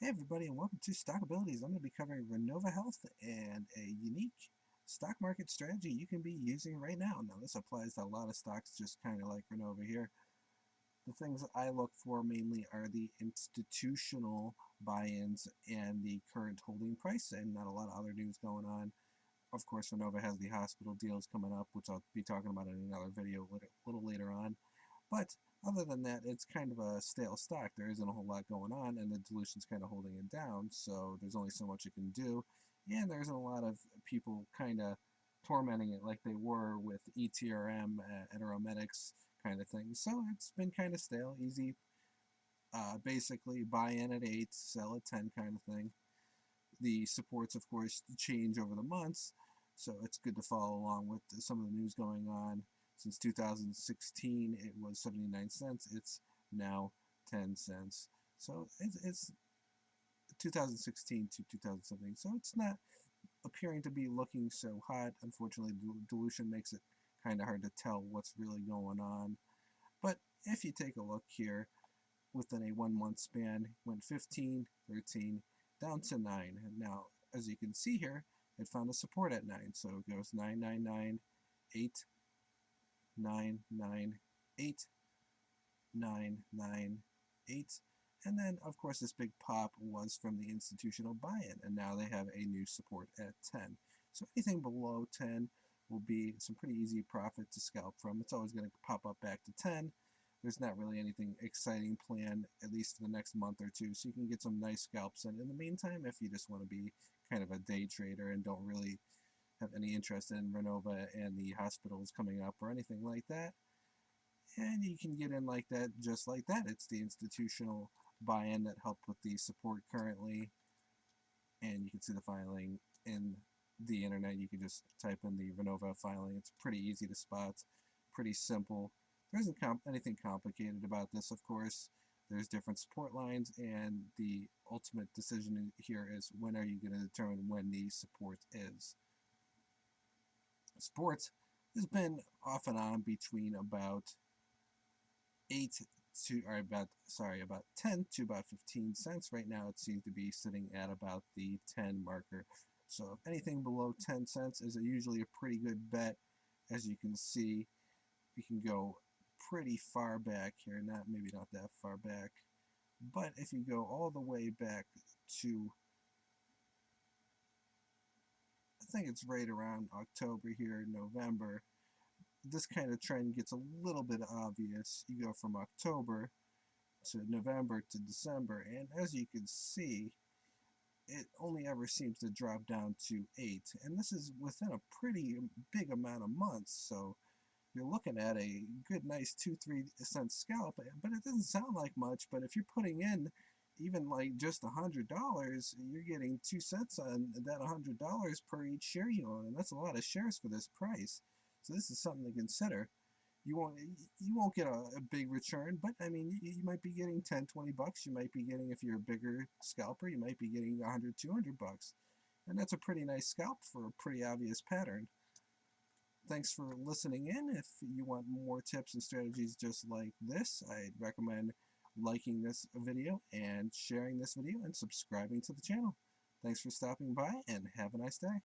Hey everybody, and welcome to Stock Abilities. I'm going to be covering Renova Health and a unique stock market strategy you can be using right now. Now this applies to a lot of stocks, just kind of like Renova here. The things that I look for mainly are the institutional buy-ins and the current holding price, and not a lot of other news going on. Of course, Renova has the hospital deals coming up, which I'll be talking about in another video a little later on. But other than that, it's kind of a stale stock. There isn't a whole lot going on, and the dilution's kind of holding it down, so there's only so much it can do. And there isn't a lot of people kind of tormenting it like they were with ETRM, Enteromedics kind of thing. So it's been kind of stale, easy, basically buy in at 8, sell at 10 kind of thing. The supports, of course, change over the months, so it's good to follow along with some of the news going on. Since 2016, it was 79 cents. It's now 10 cents. So it's 2016 to 2017. So it's not appearing to be looking so hot. Unfortunately, dilution makes it kind of hard to tell what's really going on. But if you take a look here, within a 1 month span, went 15, 13, down to 9. And now, as you can see here, it found a support at 9. So it goes 9, 9, 9, 8, 9, 9, 8, 9, 9, 8. And then, of course, this big pop was from the institutional buy-in, and now they have a new support at 10. So anything below 10 will be some pretty easy profit to scalp from. It's always going to pop up back to 10. There's not really anything exciting planned, at least for the next month or two, so you can get some nice scalps in the meantime if you just want to be kind of a day trader and don't really have any interest in Renova and the hospitals coming up or anything like that. And you can get in like that, just like that. It's the institutional buy-in that helped with the support currently, and you can see the filing in the internet. You can just type in the Renova filing. It's pretty easy to spot, pretty simple. There isn't anything complicated about this, of course. There's different support lines, and the ultimate decision here is when are you going to determine when the support is. Support has been off and on between about 8 to, or about 10 to about 15 cents. Right now it seems to be sitting at about the 10 marker. So anything below 10 cents is usually a pretty good bet. As you can see, we can go pretty far back here, maybe not that far back, but if you go all the way back to, I think it's right around October here, November, this kind of trend gets a little bit obvious. You go from October to November to December, and as you can see, it only ever seems to drop down to 8, and this is within a pretty big amount of months. So you're looking at a good, nice 2-3 cent scalp, but it doesn't sound like much. But if you're putting in even like just $100, you're getting 2 cents on that $100 per each share you own, and that's a lot of shares for this price. So this is something to consider. You won't get a big return, but I mean, you might be getting 10, 20 bucks. You might be getting, if you're a bigger scalper, you might be getting 100, 200 bucks. And that's a pretty nice scalp for a pretty obvious pattern. Thanks for listening in. If you want more tips and strategies just like this, I'd recommend liking this video and sharing this video and subscribing to the channel. Thanks for stopping by, and have a nice day.